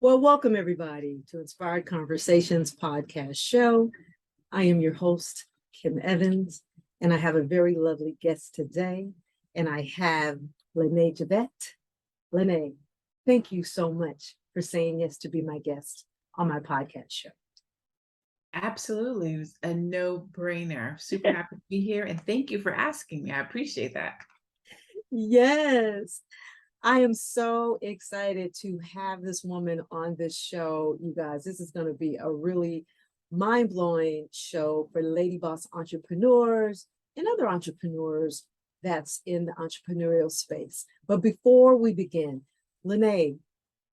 Well, welcome everybody to Inspired Conversations podcast show. I am your host, Kim Evans, and I have a very lovely guest today. And I have LaNée Javet. LaNée, thank you so much for saying yes to be my guest on my podcast show. Absolutely. It was a no-brainer. Super happy to be here. And thank you for asking me. I appreciate that. Yes, I am so excited to have this woman on this show, you guys. This is going to be a really mind-blowing show for lady boss entrepreneurs and other entrepreneurs that's in the entrepreneurial space. But before we begin, LaNée,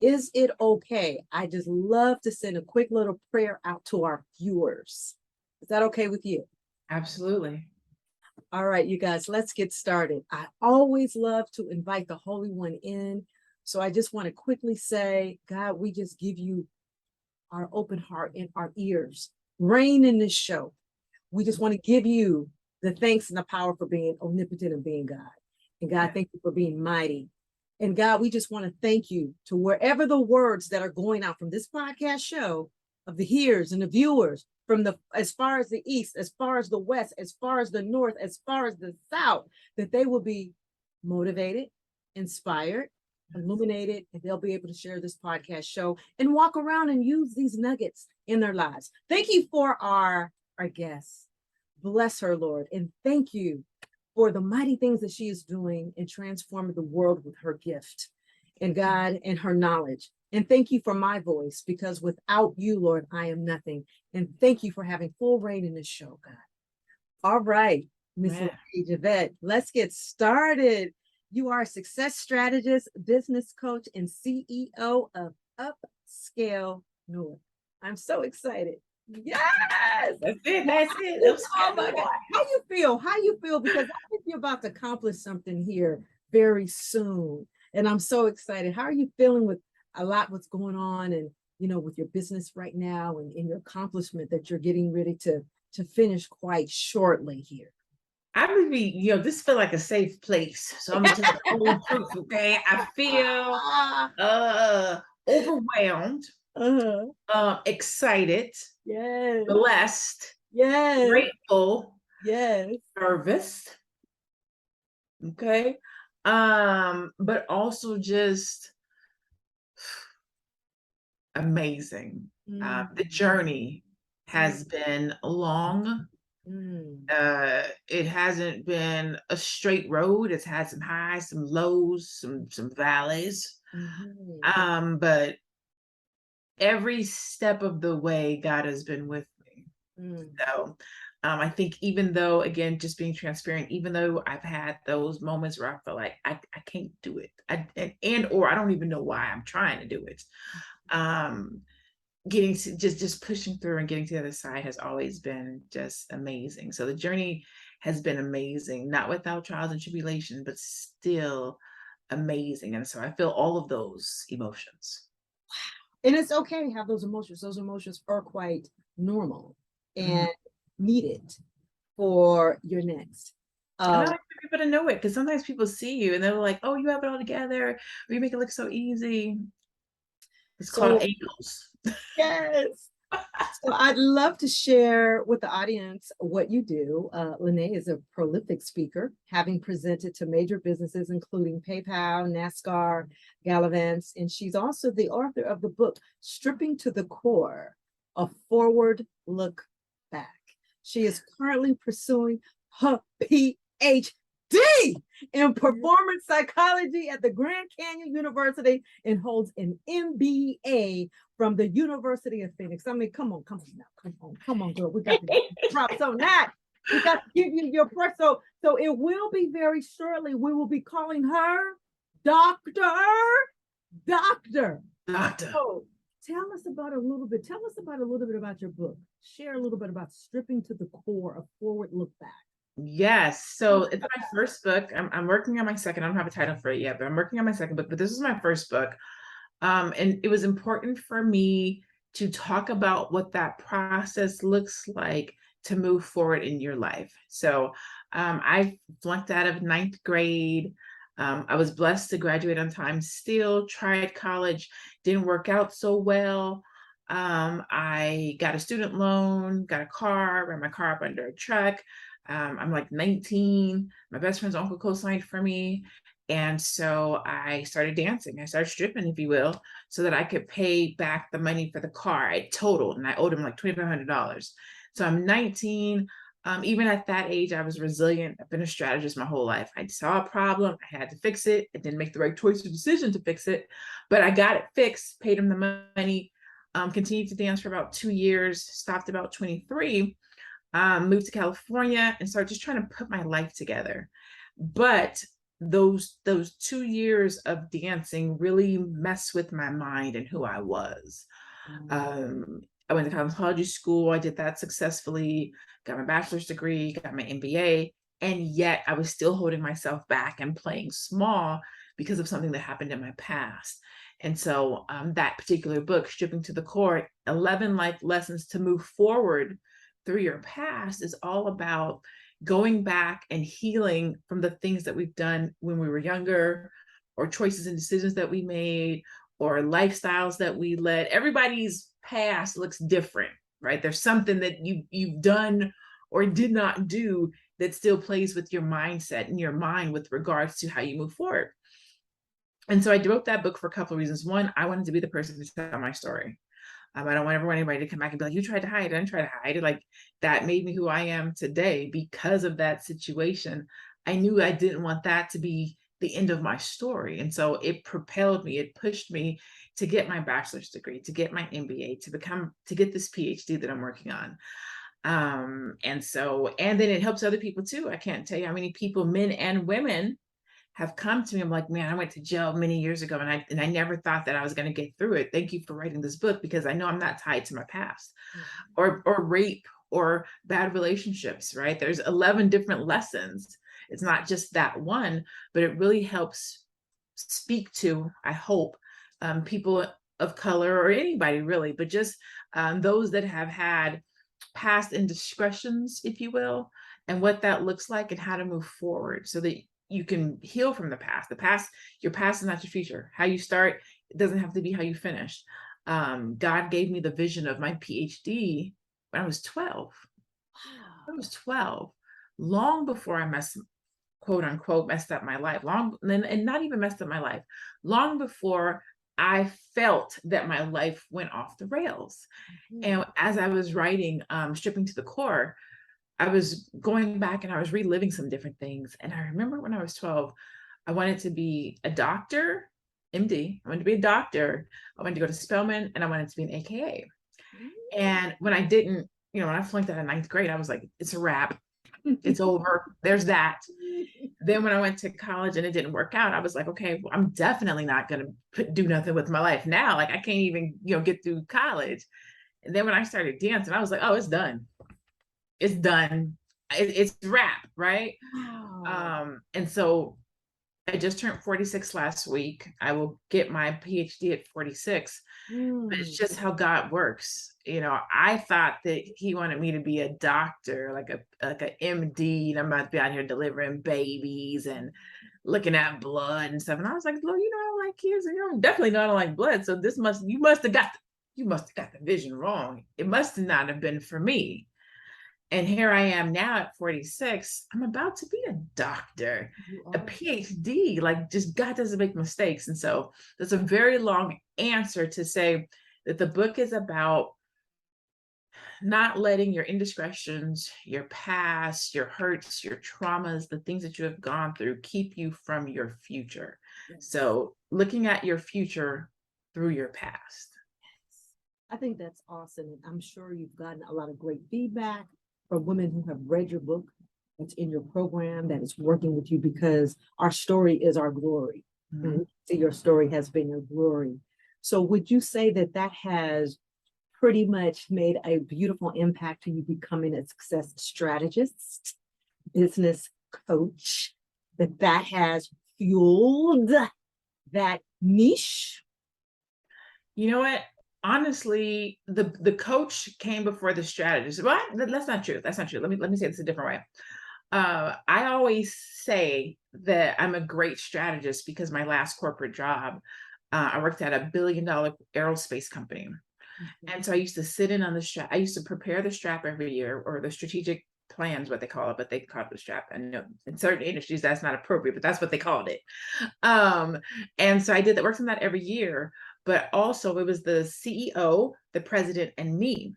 is it okay? I just love to send a quick little prayer out to our viewers. Is that okay with you? Absolutely. All right, you guys, let's get started. I always love to invite the Holy One in. So I just want to quickly say, God, we just give you our open heart and our ears. Reign in this show. We just want to give you the thanks and the power for being omnipotent and being God. And God, thank you for being mighty. And God, we just want to thank you to wherever the words that are going out from this podcast show of the hearers and the viewers, from the as far as the east, as far as the west, as far as the north, as far as the south, that they will be motivated, inspired, illuminated, and they'll be able to share this podcast show and walk around and use these nuggets in their lives. Thank you for our guest. Bless her, Lord, and thank you for the mighty things that she is doing and transforming the world with her gift and God and her knowledge. And thank you for my voice, because without you, Lord, I am nothing. And thank you for having full reign in this show, God. All right, Miss LaNée Javet, let's get started. You are a success strategist, business coach, and CEO of Upscale Noire. I'm so excited. Yes, That's it. That's it. Oh my God. How you feel? How you feel? Because I think you're about to accomplish something here very soon. And I'm so excited. How are you feeling with a lot what's going on and with your business right now and in your accomplishment that you're getting ready to finish quite shortly here? I would be, this feel like a safe place. So I'm gonna tell the whole truth, okay? I feel overwhelmed, excited, Yes. blessed, Yes. grateful, Yes. nervous. Okay. But also just amazing. The journey has been long. It hasn't been a straight road. It's had some highs, some lows, some valleys. But every step of the way, God has been with me. So I think, even though, again, just being transparent, even though I've had those moments where I feel like I can't do it, or I don't even know why I'm trying to do it. Getting to just pushing through and getting to the other side has always been just amazing. So the journey has been amazing, not without trials and tribulations, but still amazing. And so I feel all of those emotions. And it's okay to have those emotions. Those emotions are quite normal and needed for your next. And I like for people to know it, because sometimes people see you and they're like, oh, you have it all together, or you make it look so easy. It's called angles. Yes. So I'd love to share with the audience what you do. LaNée is a prolific speaker, having presented to major businesses, including PayPal, NASCAR, Galavance, and she's also the author of the book, Stripping to the Core, A Forward Look Back. She is currently pursuing her Ph.D. in performance psychology at the Grand Canyon University and holds an MBA from the University of Phoenix. I mean, come on now, girl. We got to get props on that. We got to give you your press. So it will be very shortly. We will be calling her Doctor. So tell us about a little bit about your book. Share a little bit about Stripping to the Core, A Forward Look Back. Yes. So it's my first book. I'm working on my second. I don't have a title for it yet, but I'm working on my second book. But this is my first book. And it was important for me to talk about what that process looks like to move forward in your life. So I flunked out of ninth grade. I was blessed to graduate on time, still tried college, didn't work out so well. I got a student loan, got a car, ran my car up under a truck. I'm like 19. My best friend's uncle co-signed for me. And so I started dancing. I started stripping, if you will, so that I could pay back the money for the car I totaled. And I owed him like $2,500. So I'm 19. Even at that age, I was resilient. I've been a strategist my whole life. I saw a problem, I had to fix it. I didn't make the right choice or decision to fix it, but I got it fixed, paid him the money, continued to dance for about 2 years, stopped about 23, moved to California and started just trying to put my life together. But those 2 years of dancing really messed with my mind and who I was. I went to cosmetology school. I did that successfully, got my bachelor's degree, got my MBA, and yet I was still holding myself back and playing small because of something that happened in my past. And so that particular book, Stripping to the Core, 11 Life Lessons to Move Forward Through Your Past, is all about going back and healing from the things that we've done when we were younger, or choices and decisions that we made, or lifestyles that we led. Everybody's past looks different, right? There's something that you've done or did not do that still plays with your mindset and your mind with regards to how you move forward. And so I wrote that book for a couple of reasons. One, I wanted to be the person to tell my story. I don't want anybody to come back and be like, you tried to hide it. I didn't try to hide it. Like, that made me who I am today because of that situation. I knew I didn't want that to be the end of my story. And so it propelled me, it pushed me to get my bachelor's degree, to get my MBA, to get this PhD that I'm working on. And then it helps other people too. I can't tell you how many people, men and women, have come to me. I'm like, man, I went to jail many years ago, and I never thought that I was going to get through it. Thank you for writing this book, because I know I'm not tied to my past, or rape, or bad relationships, right? There's 11 different lessons. It's not just that one, but it really helps speak to, I hope, people of color, or anybody really, but just those that have had past indiscretions, if you will, and what that looks like and how to move forward so that you can heal from the past. Your past is not your future. How you start, it doesn't have to be how you finish. God gave me the vision of my PhD when I was 12. I was 12, long before I quote unquote, messed up my life, and not even messed up my life, long before I felt that my life went off the rails. And as I was writing, Stripping to the Core, I was going back and I was reliving some different things. And I remember when I was 12, I wanted to be a doctor, MD. I wanted to be a doctor. I wanted to go to Spelman, and I wanted to be an AKA. And when I didn't, when I flunked out of ninth grade, I was like, it's a wrap. It's over. There's that. Then when I went to college and it didn't work out, I was like, okay, well, I'm definitely not going to do nothing with my life now. Like, I can't even, get through college. And then when I started dancing, I was like, oh, it's done. It's done. It's wrap, right? Wow. And so I just turned 46 last week. I will get my PhD at 46. But it's just how God works. I thought that he wanted me to be a doctor, like a MD, and I'm about to be out here delivering babies and looking at blood and stuff. And I was like, Lord, I don't like kids, and definitely not like blood. So you must have got the vision wrong. It must not have been for me. And here I am now at 46. I'm about to be a doctor, a PhD. Like, just God doesn't make mistakes. And so that's a very long answer to say that the book is about not letting your indiscretions, your past, your hurts, your traumas, the things that you have gone through keep you from your future. So looking at your future through your past. I think that's awesome. And I'm sure you've gotten a lot of great feedback from women who have read your book, that's in your program, that is working with you, because our story is our glory. And your story has been your glory. So would you say that has pretty much made a beautiful impact to you becoming a success strategist, business coach, that has fueled that niche? You know what? Honestly, the coach came before the strategist. Well, that's not true. That's not true. Let me say this a different way. I always say that I'm a great strategist because my last corporate job, I worked at $1 billion aerospace company. Mhm. And so I used to sit in on the strap. I used to prepare the strap every year, or the strategic plans, what they call it, but they call it the strap. I know in certain industries that's not appropriate, but that's what they called it. Um, and so I did that, worked on that every year, but also it was the CEO, the president, and me.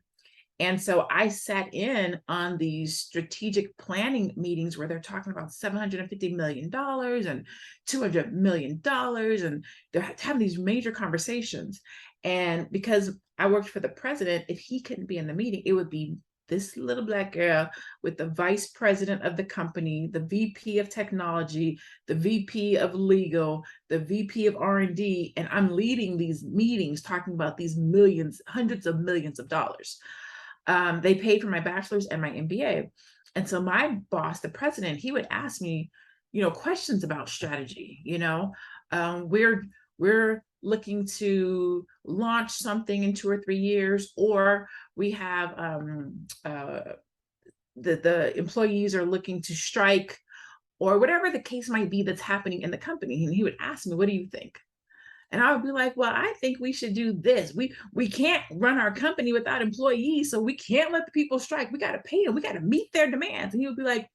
And so I sat in on these strategic planning meetings where they're talking about $750 million and $200 million. And they're having these major conversations. And because I worked for the president, if he couldn't be in the meeting, it would be this little Black girl with the vice president of the company, the VP of technology, the VP of legal, the VP of R&D, and I'm leading these meetings talking about these millions, hundreds of millions of dollars. They paid for my bachelor's and my MBA. And so my boss, the president, he would ask me, questions about strategy. We're looking to launch something in 2 or 3 years, or we have the employees are looking to strike, or whatever the case might be that's happening in the company. And he would ask me, what do you think? And I would be like, well, I think we should do this. We can't run our company without employees, so we can't let the people strike. We got to pay them. We got to meet their demands. And he would be like,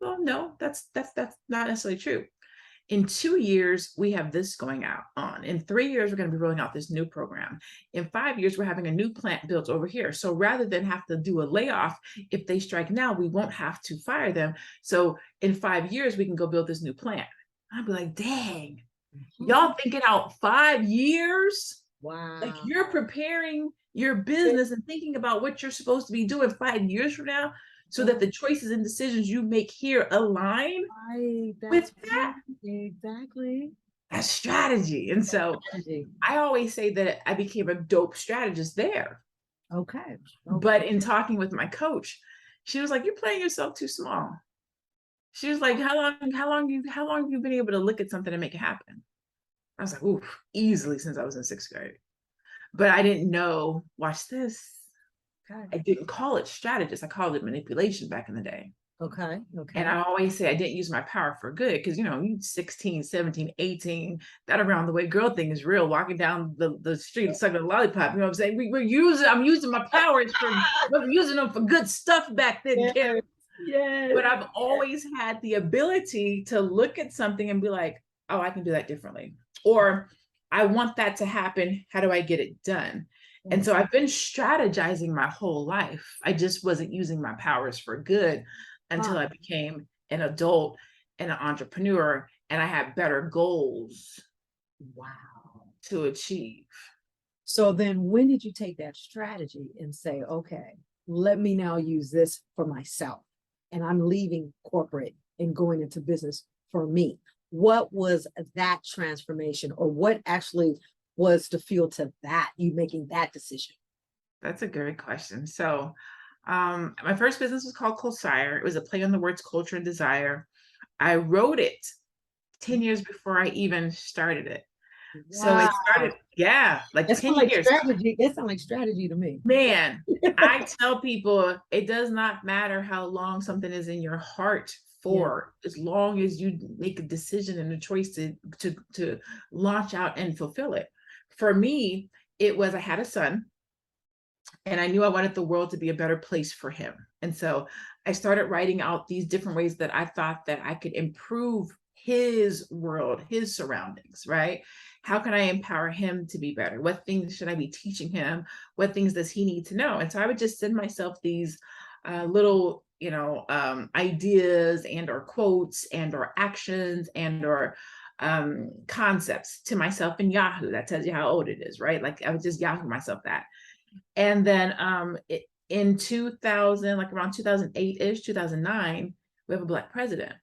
well, no, that's not necessarily true. In 2 years, we have this going on. In 3 years, we're going to be rolling out this new program. In 5 years, we're having a new plant built over here. So rather than have to do a layoff, if they strike now, we won't have to fire them. So in 5 years, we can go build this new plant. I'd be like, dang. Y'all thinking out 5 years? Wow. Like, you're preparing your business and thinking about what you're supposed to be doing 5 years from now, so that the choices and decisions you make here align Right. with That's that. exactly. That's strategy. And so Strategy. I always say that I became a dope strategist there. Okay. But in talking with my coach, she was like, you're playing yourself too small. She was like, how long have you been able to look at something and make it happen? I was like, ooh, easily since I was in 6th grade. But I didn't know, watch this. Okay. I didn't call it strategist. I called it manipulation back in the day. Okay. And I always say I didn't use my power for good, because, you 16, 17, 18, that around the way girl thing is real, walking down the street sucking a lollipop. You know what I'm saying? I'm using my powers we're using them for good stuff back then, Yes. Karen. Yes. But I've always had the ability to look at something and be like, oh, I can do that differently. Or I want that to happen. How do I get it done? And so I've been strategizing my whole life. I just wasn't using my powers for good until I became an adult and an entrepreneur, and I had better goals to achieve. So then when did you take that strategy and say, okay, let me now use this for myself, and I'm leaving corporate and going into business for me? What was that transformation, or what actually was the fuel to that, you making that decision? That's a great question. So my first business was called Cosire. It was a play on the words culture and desire. I wrote it 10 years before I even started it. So it started, like That 10 sounds like years. strategy. That sounds like strategy to me. Man, I tell people it does not matter how long something is in your heart for, as long as you make a decision and a choice to launch out and fulfill it. For me, it was, I had a son, and I knew I wanted the world to be a better place for him. And so I started writing out these different ways that I thought that I could improve his world, his surroundings, right? How can I empower him to be better? What things should I be teaching him? What things does he need to know? And so I would just send myself these little, ideas and or quotes and or actions and or concepts to myself in Yahoo. That tells you how old it is, right? Like, I would just Yahoo myself that. And then in 2000, like around 2008-ish, 2009, we have a Black president.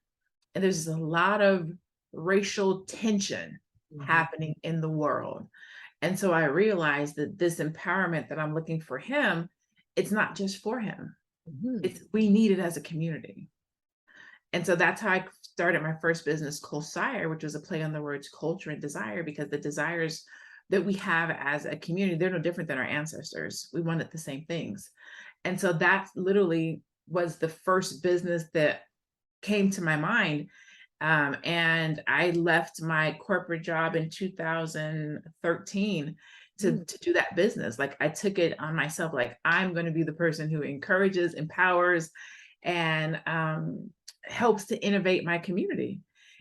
And there's a lot of racial tension happening in the world. And so I realized that this empowerment that I'm looking for him, it's not just for him. We need it as a community. And so that's how I started my first business, Cosire, which was a play on the words culture and desire, because the desires that we have as a community, they're no different than our ancestors. We wanted the same things. And so that literally was the first business that came to my mind. And I left my corporate job in 2013 to do that business. Like, I took it on myself, like, I'm going to be the person who encourages, empowers, and helps to innovate my community.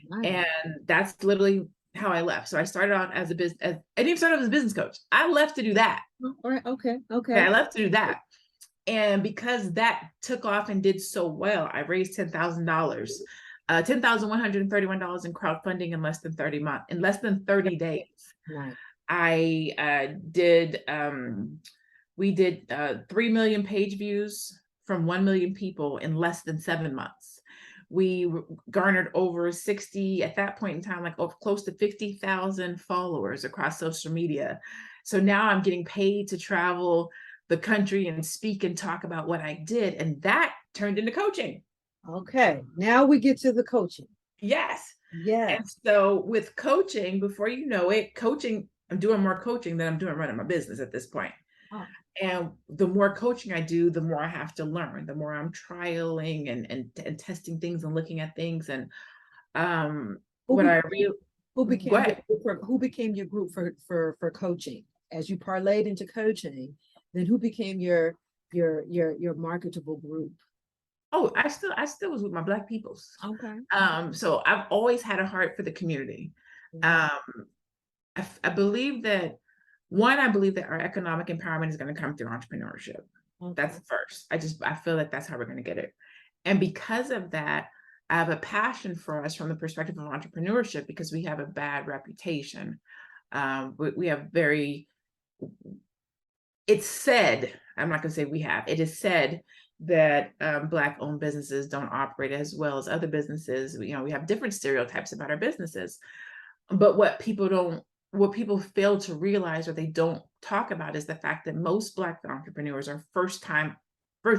Nice. And that's literally how I left. So I started out as a business, I didn't even start out as a business coach. I left to do that. All right. Okay. I left to do that. And because that took off and did so well, I raised $10,000, $10,131 in crowdfunding in less than 30 days. Right. We did 3 million page views from 1 million people in less than 7 months. We garnered over 60, at that point in time, like close to 50,000 followers across social media. So now I'm getting paid to travel the country and speak and talk about what I did. And that turned into coaching. Okay. Now we get to the coaching. Yes. Yeah. And so with coaching, before you know it, coaching, I'm doing more coaching than I'm doing running my business at this point. Oh. And the more coaching I do, the more I have to learn, the more I'm trialing and testing things and looking at things. And who became your group for coaching? As you parlayed into coaching, then who became your marketable group? Oh, I still was with my Black peoples. Okay. So I've always had a heart for the community. I believe that I believe that our economic empowerment is going to come through entrepreneurship. Okay. That's first. I feel like that's how we're going to get it. And because of that, I have a passion for us from the perspective of entrepreneurship, because we have a bad reputation. We have it's said, I'm not going to say we have, it is said that Black-owned businesses don't operate as well as other businesses. We have different stereotypes about our businesses. But what people fail to realize, or they don't talk about, is the fact that most Black entrepreneurs are first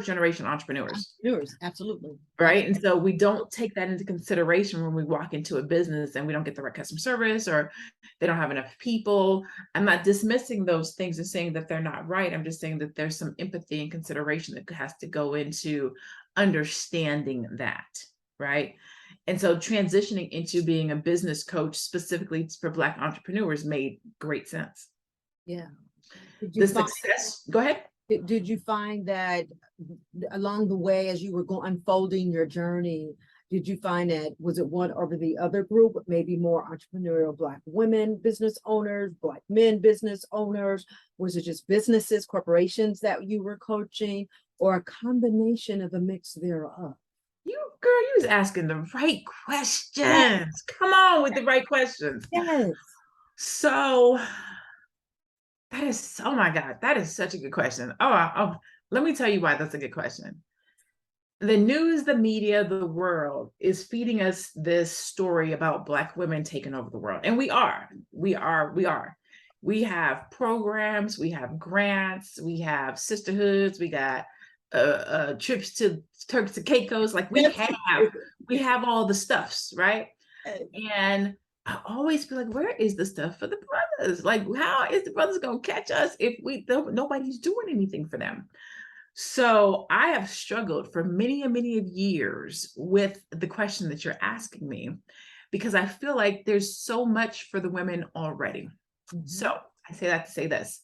generation entrepreneurs. Absolutely. Right. And so we don't take that into consideration when we walk into a business and we don't get the right customer service, or they don't have enough people. I'm not dismissing those things and saying that they're not right. I'm just saying that there's some empathy and consideration that has to go into understanding that. Right. And so transitioning into being a business coach specifically for Black entrepreneurs made great sense. Yeah. Go ahead. Did you find that along the way, as you were unfolding your journey, did you find that, was it one over the other group, maybe more entrepreneurial Black women business owners, Black men business owners? Was it just businesses, corporations that you were coaching, or a combination of a mix thereof? You was asking the right questions. Yes. Come on with the right questions. Yes. So oh my God, that is such a good question. Oh, let me tell you why that's a good question. The news, the media, the world is feeding us this story about Black women taking over the world. And we are. We have programs, we have grants, we have sisterhoods, we got trips to Turks and Caicos. Like we have all the stuffs, right? And I always feel like, where is the stuff for the brothers? Like, how is the brothers going to catch us if nobody's doing anything for them? So I have struggled for many of years with the question that you're asking me, because I feel like there's so much for the women already. Mm-hmm. So I say that to say this: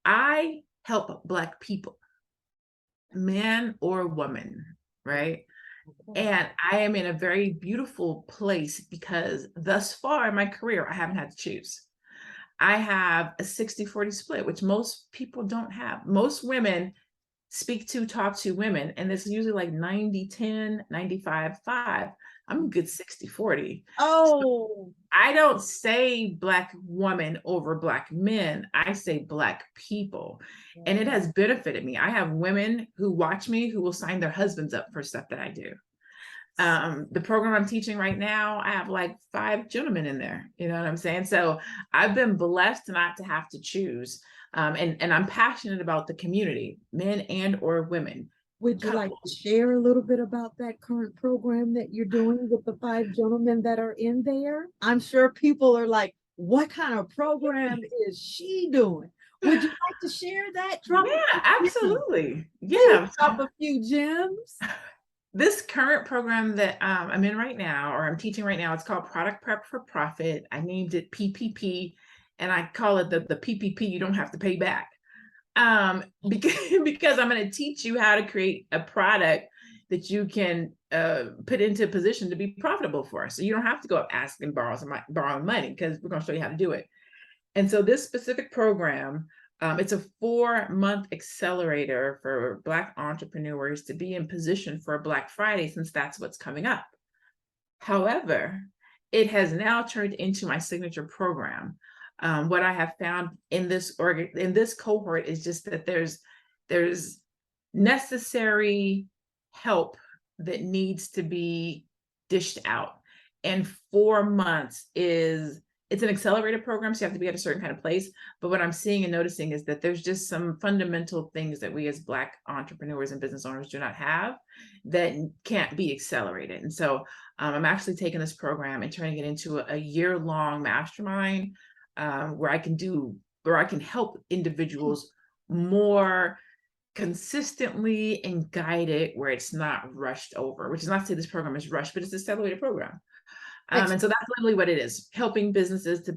I help Black people, man or woman, right? And I am in a very beautiful place, because thus far in my career, I haven't had to choose. I have a 60-40 split, which most people don't have. Most women talk to women, and it's usually like 90-10, 95-5. I'm a good 60-40. Oh. So I don't say Black woman over Black men. I say Black people. And it has benefited me. I have women who watch me who will sign their husbands up for stuff that I do. The program I'm teaching right now, I have like 5 gentlemen in there. You know what I'm saying? So I've been blessed not to have to choose. And I'm passionate about the community, men and or women. Would you like to share a little bit about that current program that you're doing with the 5 gentlemen that are in there? I'm sure people are like, what kind of program is she doing? Would you like to share that? Yeah, absolutely. Yeah. Drop a few gems. This current program that I'm in right now, or I'm teaching right now, it's called Product Prep for Profit. I named it PPP, and I call it the PPP you don't have to pay back. Because I'm going to teach you how to create a product that you can put into a position to be profitable for us. So you don't have to go up asking borrowing money, because we're going to show you how to do it. And so this specific program, it's a 4-month accelerator for Black entrepreneurs to be in position for Black Friday, since that's what's coming up. However, it has now turned into my signature program. What I have found in this cohort is just that there's necessary help that needs to be dished out. And 4 months it's an accelerated program, so you have to be at a certain kind of place. But what I'm seeing and noticing is that there's just some fundamental things that we as Black entrepreneurs and business owners do not have that can't be accelerated. And so I'm actually taking this program and turning it into a year-long mastermind where I can help individuals more consistently and guide it where it's not rushed over, which is not to say this program is rushed, but it's an accelerated program. And so that's literally what it is, helping businesses to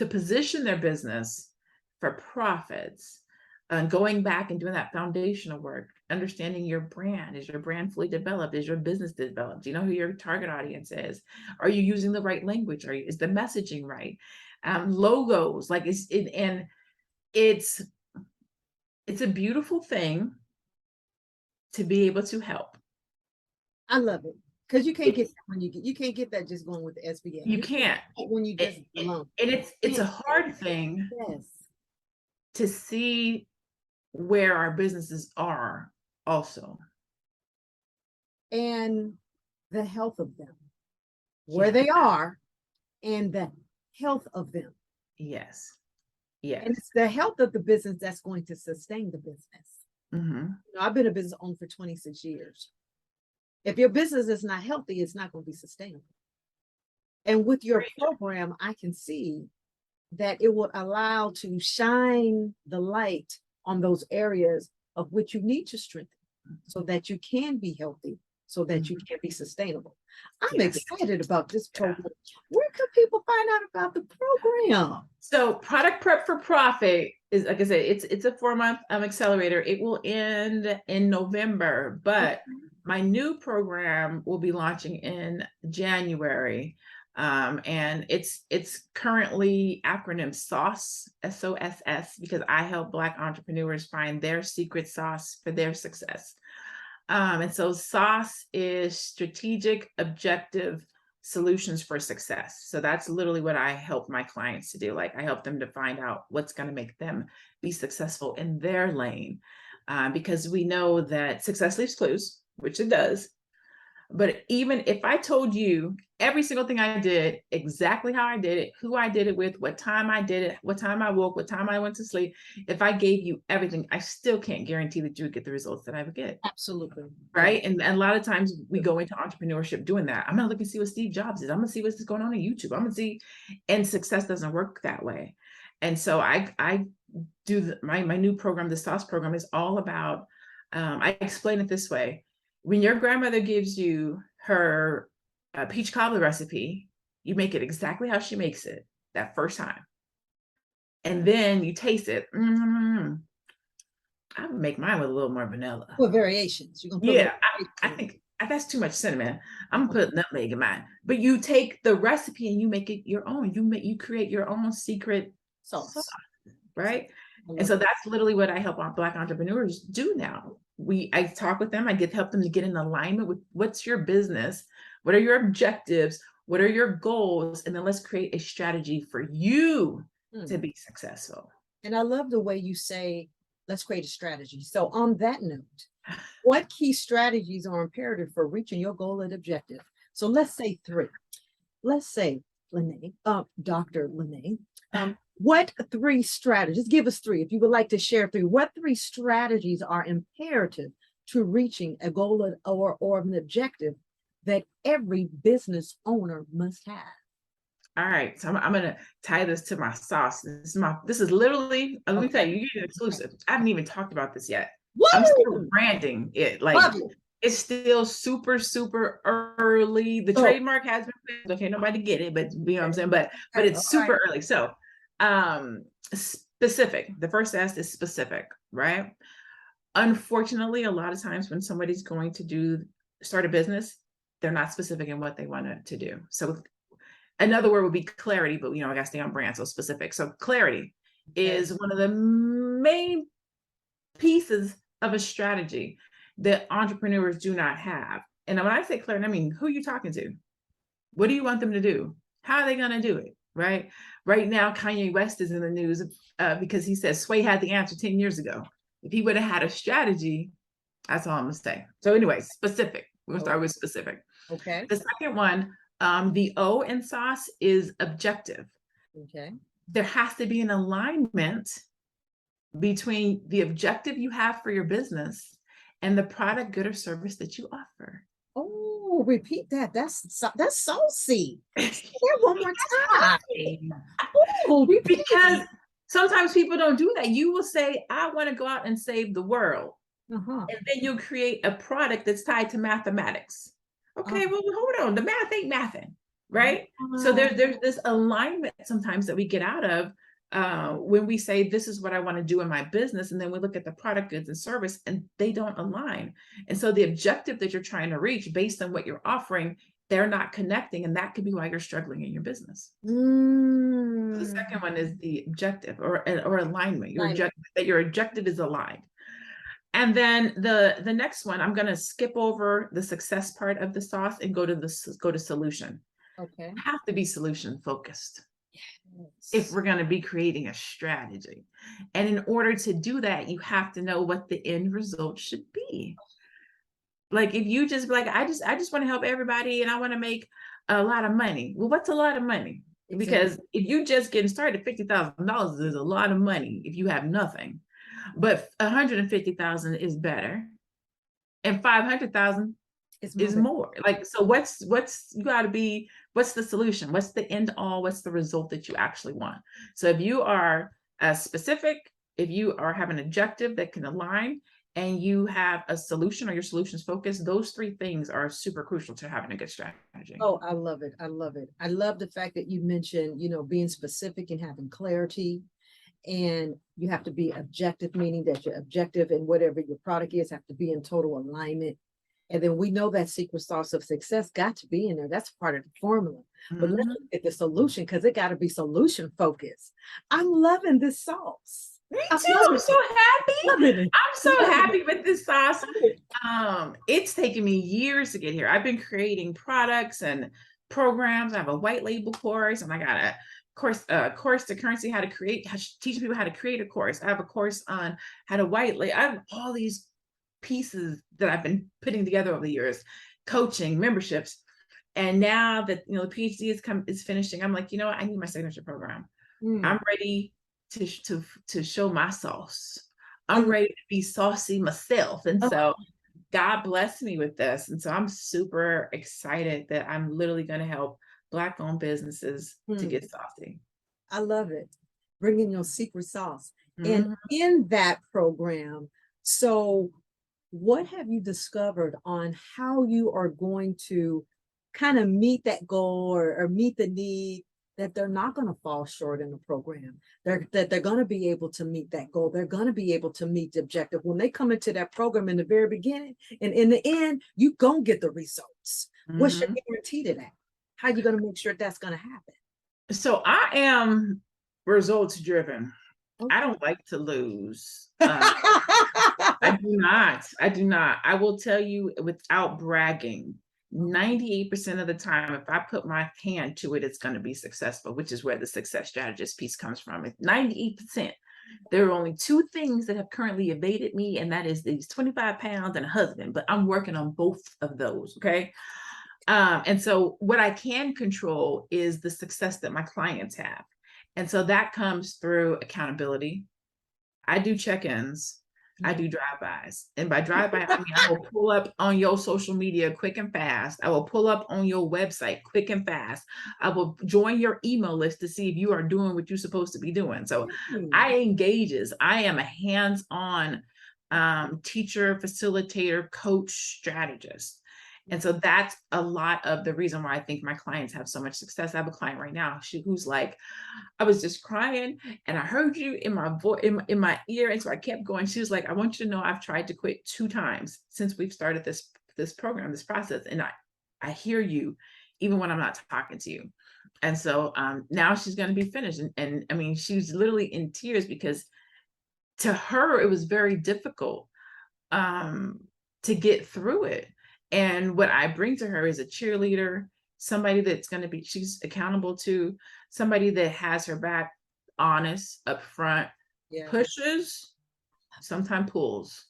position their business for profits, and going back and doing that foundational work, understanding your brand. Is your brand fully developed? Is your business developed? Do you know who your target audience is? Are you using the right language? Is the messaging right? Logos, like it's a beautiful thing to be able to help. I love it. Because you can't get that when you can't get that just going with the SBA. You can't when you just alone. And it's a hard thing Yes. to see where our businesses are also. And the health of them. Where they are and the health of them. Yes. Yes. And it's the health of the business that's going to sustain the business. Mm-hmm. You know, I've been a business owner for 26 years. If your business is not healthy, it's not going to be sustainable. And with your program, I can see that it will allow to shine the light on those areas of which you need to strengthen so that you can be healthy, so that you can be sustainable. I'm excited about this program. Where can people find out about the program? So Product Prep for Profit is, like I said, it's a 4-month accelerator. It will end in November, but my new program will be launching in January. And it's currently acronym SOSS, SOSS, because I help Black entrepreneurs find their secret sauce for their success. And so SOSS is Strategic Objective Solutions for Success. So that's literally what I help my clients to do. Like, I help them to find out what's going to make them be successful in their lane, because we know that success leaves clues, which it does. But even if I told you every single thing I did, exactly how I did it, who I did it with, what time I did it, what time I woke, what time I went to sleep, if I gave you everything, I still can't guarantee that you would get the results that I would get. Absolutely. Right. And a lot of times we go into entrepreneurship doing that. I'm going to look and see what Steve Jobs is. I'm going to see what's going on YouTube. I'm going to see, and success doesn't work that way. And so I do my new program, the SOSS program, is all about, I explain it this way. When your grandmother gives you her peach cobbler recipe, you make it exactly how she makes it that first time. And then you taste it. I would make mine with a little more vanilla. With variations. You're gonna put I think that's too much cinnamon. I'm gonna put nutmeg in mine. But you take the recipe and you make it your own. You create your own secret sauce, right? And so that's literally what I help our Black entrepreneurs do now. I talk with them, help them to get in alignment with what's your business, what are your objectives, what are your goals, and then let's create a strategy for you to be successful. And I love the way you say, let's create a strategy. So on that note, what key strategies are imperative for reaching your goal and objective? So let's say 3. Let's say, LaNée, Dr. LaNée, what 3 strategies, give us 3, if you would like to share 3, what 3 strategies are imperative to reaching a goal or an objective that every business owner must have? All right, so I'm gonna tie this to my sauce. This is literally, let me tell you, you're exclusive. I haven't even talked about this yet. Woo! I'm still branding it. Like, It's still super, super early. The Oh, trademark has been filed. Okay, nobody get it, but you know what I'm okay. saying? But Okay, all it's right. super early. So specific. The first S is specific, right? Unfortunately, a lot of times when somebody's going to start a business, they're not specific in what they want to do. So another word would be clarity, but I gotta stay on brand, so specific. So clarity Okay. is one of the main pieces of a strategy that entrepreneurs do not have. And when I say clarity, I mean, who are you talking to? What do you want them to do? How are they going to do it? Right now, Kanye West is in the news because he says Sway had the answer 10 years ago. If he would have had a strategy, that's all I'm going to say. So anyway, specific. We're going to start with specific. Okay. The second one, the O in SOSS is objective. Okay. There has to be an alignment between the objective you have for your business and the product, good, or service that you offer. Oh, repeat that. That's saucy. Say that one more time. Oh, repeat. Because sometimes people don't do that. You will say, I want to go out and save the world. Uh-huh. And then you'll create a product that's tied to mathematics. Okay, well, hold on. The math ain't mathing, right? So there's this alignment sometimes that we get out of when we say, this is what I want to do in my business. And then we look at the product, goods, and service, and they don't align. And so the objective that you're trying to reach based on what you're offering, they're not connecting. And that could be why you're struggling in your business. The second one is the objective or alignment. Your objective is aligned. And then the next one, I'm going to skip over the success part of the sauce and go to solution. Okay. Have to be solution focused. Yes. If we're going to be creating a strategy. And in order to do that, you have to know what the end result should be. Like if you just like, I just want to help everybody and I want to make a lot of money. Well, what's a lot of money? Exactly. Because if you just getting started, $50,000 is a lot of money if you have nothing. But 150,000 is better, and 500,000 is more. Like, so what's you got to be? What's the solution? What's the end all? What's the result that you actually want? So if you are specific, if you are have an objective that can align, and you have a solution or your solutions focused, those three things are super crucial to having a good strategy. Oh, I love it. I love it. I love the fact that you mentioned, being specific and having clarity. And you have to be objective, meaning that your objective and whatever your product is have to be in total alignment. And then we know that secret sauce of success got to be in there. That's part of the formula. But let's look at the solution because it got to be solution focused. I'm loving this sauce. Me too. I'm so happy. I'm so happy with this sauce. It's taken me years to get here. I've been creating products and programs. I have a white label course, and I got a course to currency, teaching people how to create a course. I have a course on how to white label. I have all these pieces that I've been putting together over the years, coaching, memberships. And now that the Ph.D. is finishing, I'm like, I need my signature program. I'm ready to show my sauce. I'm ready to be saucy myself. And so God blessed me with this. And so I'm super excited that I'm literally going to help Black-owned businesses to get saucy. I love it. Bringing your secret sauce. And in that program, so what have you discovered on how you are going to kind of meet that goal or meet the need that they're not going to fall short in the program, that they're going to be able to meet that goal. They're going to be able to meet the objective. When they come into that program in the very beginning and in the end, you going to get the results. What's your guarantee to that? How are you going to make sure that's going to happen? So I am results driven. Okay. I don't like to lose. I do not. I will tell you without bragging, 98% of the time, if I put my hand to it, it's going to be successful, which is where the success strategist piece comes from. 98%. There are only two things that have currently evaded me, and that is these 25 pounds and a husband, but I'm working on both of those, okay? And so what I can control is the success that my clients have. And so that comes through accountability. I do check-ins. I do drive-bys. And by drive-by, I mean, I will pull up on your social media quick and fast. I will pull up on your website quick and fast. I will join your email list to see if you are doing what you're supposed to be doing. So I engages. I am a hands-on teacher, facilitator, coach, strategist. And so that's a lot of the reason why I think my clients have so much success. I have a client right now who's like, I was just crying and I heard you in my voice, in my ear. And so I kept going. She was like, I want you to know I've tried to quit 2 times since we've started this program, this process. And I hear you even when I'm not talking to you. And so now she's going to be finished. And I mean, she's literally in tears because to her, it was very difficult to get through it. And what I bring to her is a cheerleader, somebody that's going to be, she's accountable to, somebody that has her back, honest, upfront, pushes, sometimes pulls.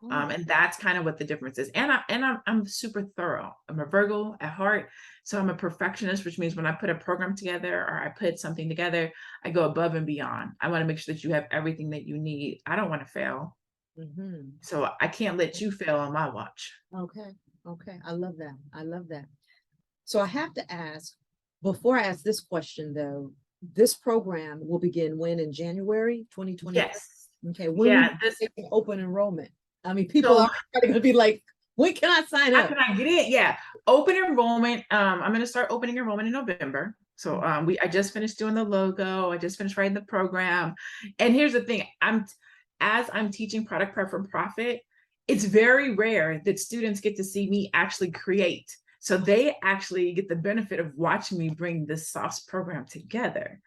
And that's kind of what the difference is. And I'm super thorough. I'm a Virgo at heart. So I'm a perfectionist, which means when I put a program together or I put something together, I go above and beyond. I want to make sure that you have everything that you need. I don't want to fail. So I can't let you fail on my watch. Okay. Okay. I love that. I love that. So I have to ask, before I ask this question though, this program will begin when, in January 2020? Yes. Okay. When Yeah, this open enrollment. I mean, people are going to be like, when can I sign up? How can I get in? Yeah. Open enrollment. I'm going to start opening enrollment in November. So I just finished doing the logo. I just finished writing the program. And here's the thing. As I'm teaching product prep for profit, it's very rare that students get to see me actually create. So they actually get the benefit of watching me bring this SOSS program together,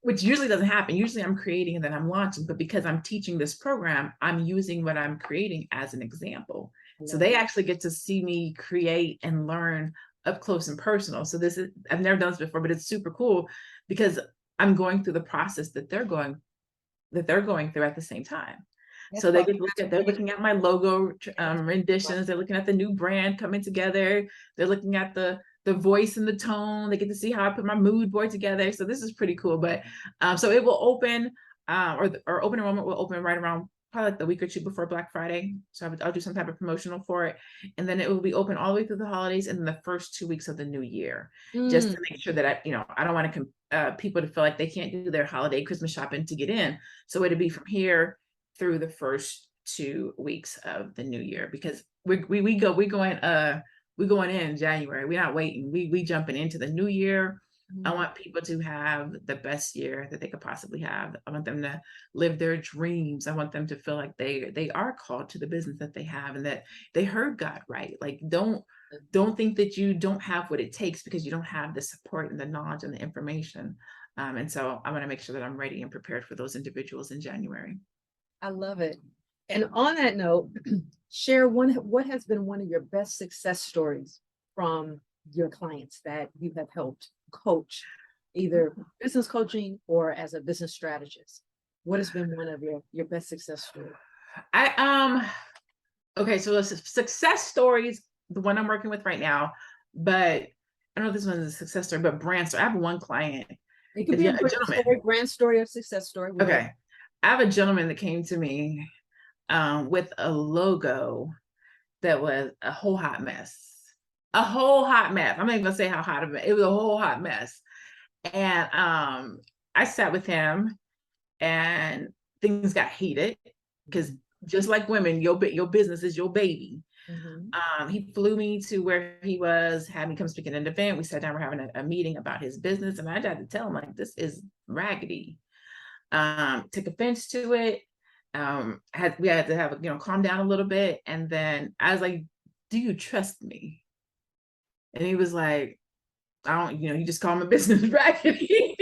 which usually doesn't happen. Usually I'm creating and then I'm launching, but because I'm teaching this program, I'm using what I'm creating as an example. So they actually get to see me create and learn up close and personal. So I've never done this before, but it's super cool because I'm going through the process that they're going through at the same time. So they're looking at my logo renditions. They're looking at the new brand coming together. They're looking at the voice and the tone. They get to see how I put my mood board together. So this is pretty cool. But so it will open, or open enrollment will open right around probably like the week or 2 before Black Friday. So I'll do some type of promotional for it. And then it will be open all the way through the holidays and then the first 2 weeks of the new year, just to make sure that I don't want people to feel like they can't do their holiday Christmas shopping to get in. So it'll be from here through the first 2 weeks of the new year, because we're going in January. We're not waiting. We jumping into the new year. I want people to have the best year that they could possibly have. I want them to live their dreams. I want them to feel like they are called to the business that they have and that they heard God right. Like don't think that you don't have what it takes because you don't have the support and the knowledge and the information. And so I want to make sure that I'm ready and prepared for those individuals in January. I love it. And on that note, share what has been one of your best success stories from your clients that you have helped coach, either business coaching or as a business strategist. What has been one of your best success stories? Okay, so the success stories, the one I'm working with right now, but I don't know if this one is a success story, but brand story. I have one client. It could be a brand story or success story. Okay. I have a gentleman that came to me with a logo that was a whole hot mess. A whole hot mess. I'm not even gonna say how hot it was. A whole hot mess. And I sat with him and things got heated because just like women, your business is your baby. He flew me to where he was, had me come speak at an event. We sat down, we're having a meeting about his business, and I had to tell him, like, this is raggedy. Took offense to it. We had to have, calm down a little bit. And then I was like, do you trust me? And he was like, I don't, you just call my business raggedy.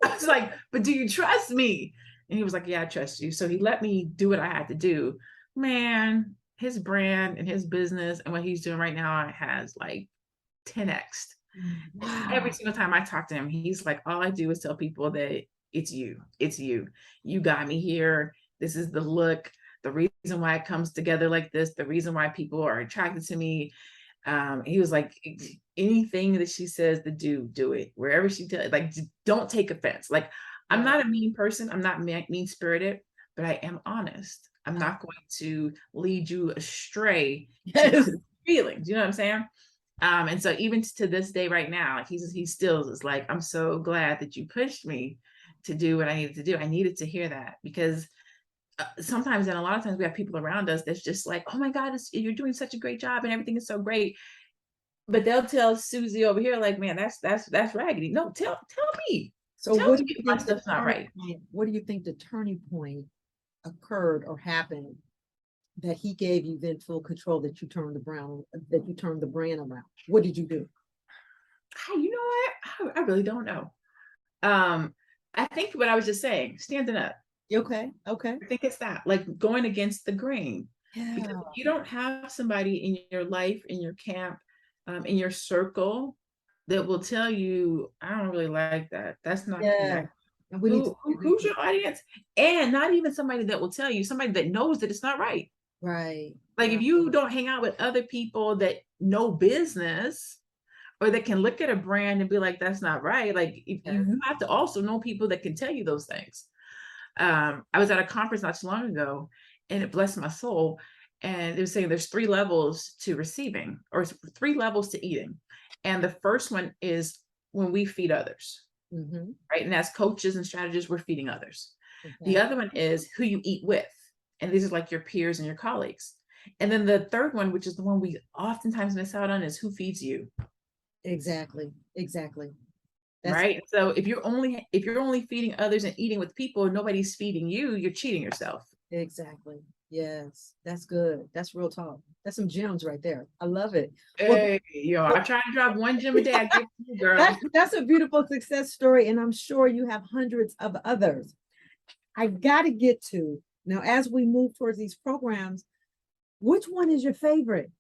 I was like, but do you trust me? And he was like, yeah, I trust you. So he let me do what I had to do. Man, his brand and his business and what he's doing right now has like 10x. Every single time I talk to him, he's like, all I do is tell people that it's you. You got me here. This is the look, the reason why it comes together like this, the reason why people are attracted to me. He was like, anything that she says to do it. Wherever she tells, like, don't take offense. Like, I'm not a mean person. I'm not mean-spirited, but I am honest. I'm not going to lead you astray to feelings. You know what I'm saying? And so even to this day right now, like he still is like, I'm so glad that you pushed me to do what I needed to do. I needed to hear that because sometimes, and a lot of times we have people around us that's just like, oh my God, you're doing such a great job and everything is so great. But they'll tell Susie over here, like, man, that's raggedy. No, tell me. So Tell what me do you if my think the stuff's not turning right. point, what do you think the turning point occurred or happened that he gave you then full control that you turned the brand around? What did you do? You know what? I really don't know. I think what I was just saying, standing up. Okay. Okay. I think it's that, like going against the grain. Because Yeah. if you don't have somebody in your life, in your camp, in your circle that will tell you, I don't really like that. That's not Yeah. connect. And we need to Who's your audience? And not even somebody that will tell you, somebody that knows that it's not right. right. Like Right. if you don't hang out with other people that know business or that can look at a brand and be like, that's not right. Like if you have to also know people that can tell you those things. I was at a conference not too long ago and it blessed my soul. And it was saying there's 3 levels to receiving or 3 levels to eating. And the first one is when we feed others, Mm-hmm. right? And as coaches and strategists, we're feeding others. The Okay. other one is who you eat with. And these are like your peers and your colleagues. And then the third one, which is the one we oftentimes miss out on, is who feeds you. Exactly. Exactly. That's Right. So if you're only feeding others and eating with people, and nobody's feeding you, you're cheating yourself. exactly. Yes. That's good. That's real talk. That's some gems right there. I love it. Well, Hey, yo, I try to drop 1 gem a day. I give it to you, girl. that's a beautiful success story, and I'm sure you have hundreds of others. I got to get to now as we move towards these programs. Which one is your favorite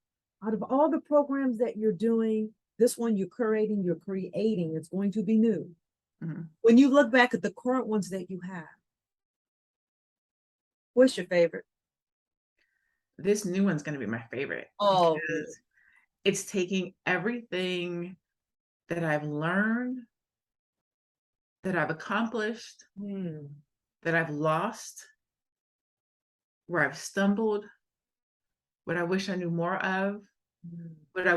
out of all the programs that you're doing? This one you're curating, you're creating. It's going to be new. Mhm. When you look back at the current ones that you have, what's your favorite? This new one's going to be my favorite Oh, because it's taking everything that I've learned, that I've accomplished, hmm. that I've lost, where I've stumbled, what I wish I knew more of, Hmm. what I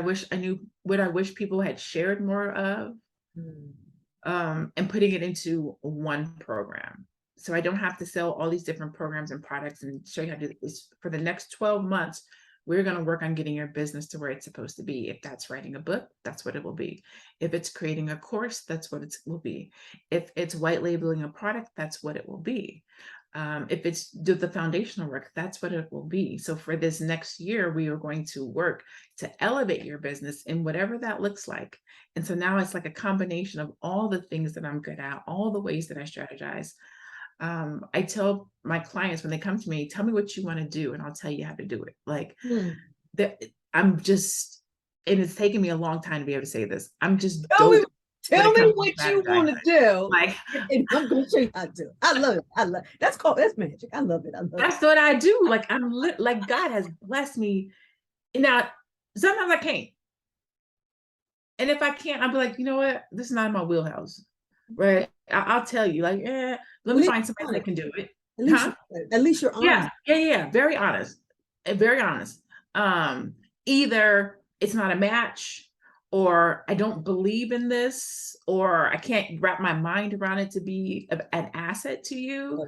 wish people had shared more of, Hmm. and putting it into one program. So I don't have to sell all these different programs and products and show you how to do this. For the next 12 months, we're going to work on getting your business to where it's supposed to be. If that's writing a book, that's what it will be. If it's creating a course, that's what it will be. If it's white labeling a product, that's what it will be. If it's do the foundational work, that's what it will be. So for this next year, we are going to work to elevate your business in whatever that looks like. And so now it's like a combination of all the things that I'm good at, all the ways that I strategize. I tell my clients when they come to me, tell me what you want to do, and I'll tell you how to do it. Like Hmm. that, I'm just, and it's taken me a long time to be able to say this. I'm just Tell me, dope when tell it me comes to what you want to strategizing. do, Like and I'm going to show you how to do it. I love it. I love it. That's magic. I love it. I love it. that's what I do. Like like God has blessed me. Now, sometimes I can't. And if I can't, I'll be like, you know what? This is not in my wheelhouse. Right. I'll tell you, like, let At me least find you're somebody that honest. can do it. At least Huh? you at least you're honest. Yeah. Very honest. Very honest. Either it's not a match, or I don't believe in this, or I can't wrap my mind around it to be an asset to you.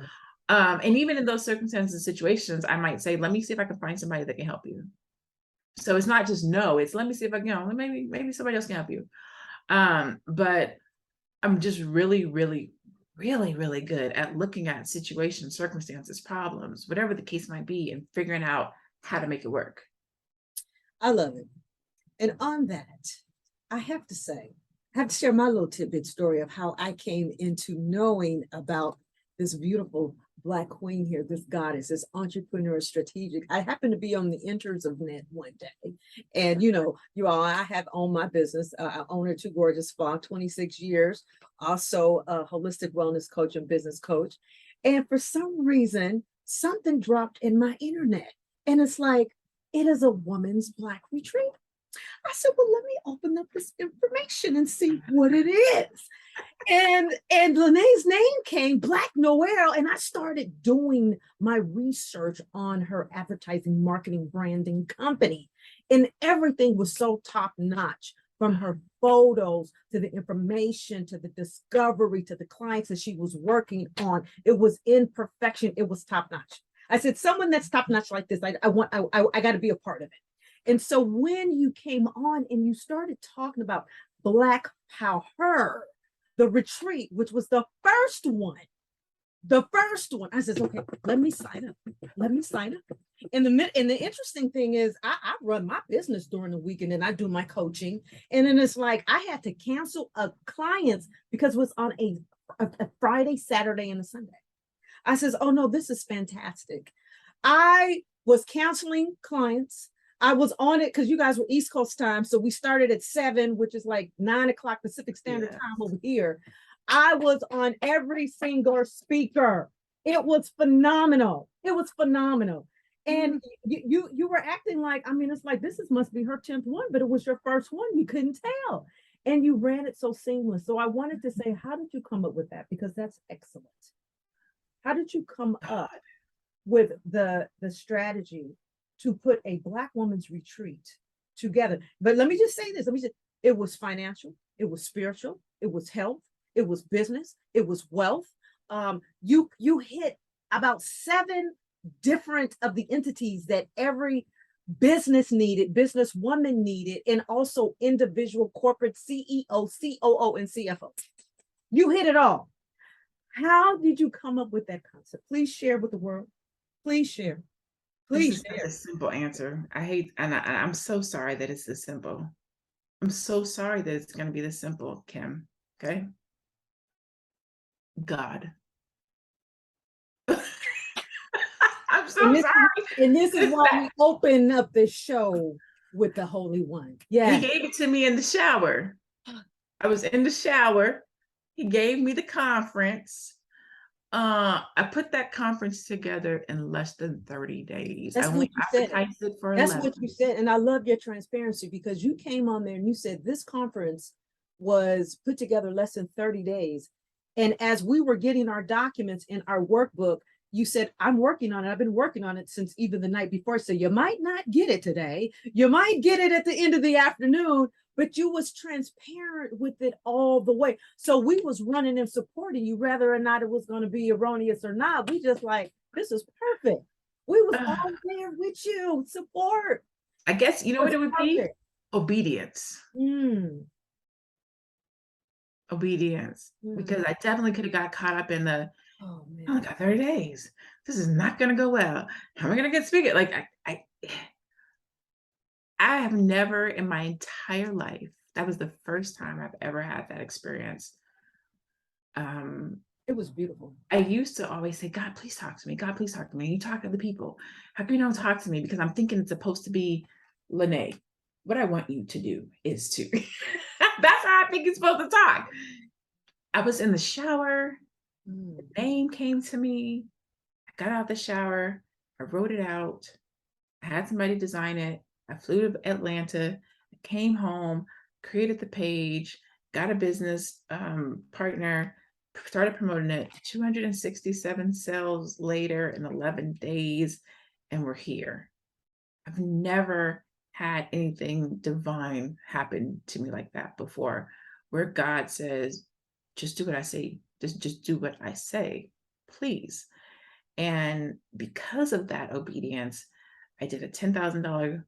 And even in those circumstances and situations, I might say, let me see if I can find somebody that can help you. So it's not just no, it's let me see if I can, maybe somebody else can help you. But I'm just really, really, really, really good at looking at situations, circumstances, problems, whatever the case might be, and figuring out how to make it work. I love it. And on that, I have to say, I have to share my little tidbit story of how I came into knowing about this beautiful Black queen here, this goddess, this entrepreneur strategic. I happened to be on the enters of net one day. And you all, I have owned my business. I own a Too Gorgeous Spa, 26 years, also a holistic wellness coach and business coach. And for some reason, something dropped in my internet. And it's like, it is a woman's Black retreat. I said, well, let me open up this information and see what it is. And LaNée's name came, Black Noire, and I started doing my research on her advertising, marketing, branding company. And everything was so top notch, from her photos to the information to the discovery to the clients that she was working on. It was in perfection. It was top notch. I said, someone that's top notch like this, I got to be a part of it. And so when you came on and you started talking about Black Power, the retreat, which was the first one, I said, okay, let me sign up. Let me sign up. And the interesting thing is I run my business during the weekend and I do my coaching. And then it's like I had to cancel a clients because it was on a Friday, Saturday, and a Sunday. I says, oh no, this is fantastic. I was canceling clients. I was on it because you guys were East Coast time. So we started at 7, which is like 9 o'clock Pacific Standard Time over here. I was on every single speaker. It was phenomenal. It was phenomenal. And you were acting like, I mean, it's like this must be her 10th one, but it was your first one. You couldn't tell. And you ran it so seamless. So I wanted to say, how did you come up with that? Because that's excellent. How did you come up with the strategy to put a Black woman's retreat together? But let me just say this. It was financial, it was spiritual, it was health, it was business, it was wealth. You hit about 7 different of the entities that every business woman needed, and also individual corporate CEO, COO, and CFO. You hit it all. How did you come up with that concept? Please share with the world. Please share. Please share. A simple answer. I'm so sorry that it's this simple. I'm so sorry that it's going to be this simple, Kim. Okay. God. I'm so sorry. And this is why we open up the show with the Holy One. Yeah. He gave it to me in the shower. I was in the shower. He gave me the conference. I put that conference together in less than 30 days. That's I what you said. it for That's 11. what you said. And I love your transparency, because you came on there and you said this conference was put together less than 30 days. And as we were getting our documents in our workbook, you said, I'm working on it. I've been working on it since even the night before. So you might not get it today. You might get it at the end of the afternoon, but you was transparent with it all the way. So we was running and supporting you, whether or not it was going to be erroneous or not. We just like, this is perfect. We was all there with you, support. I guess, you know what it would be? Obedience. Obedience. Because I definitely could have got caught up in the, oh man, I only got 30 days. This is not going to go well. How am I going to get speaking? Like I have never in my entire life, that was the first time I've ever had that experience. It was beautiful. I used to always say, God, please talk to me. God, please talk to me. And you talk to the people. How come you don't talk to me? Because I'm thinking it's supposed to be LaNée. What I want you to do is to, that's how I think it's supposed to talk. I was in the shower. The name came to me. I got out the shower. I wrote it out. I had somebody design it. I flew to Atlanta, came home, created the page, got a business partner, started promoting it. 267 sales later in 11 days, and we're here. I've never had anything divine happen to me like that before, where God says, just do what I say. Just do what I say, please. And because of that obedience, I did a $10,000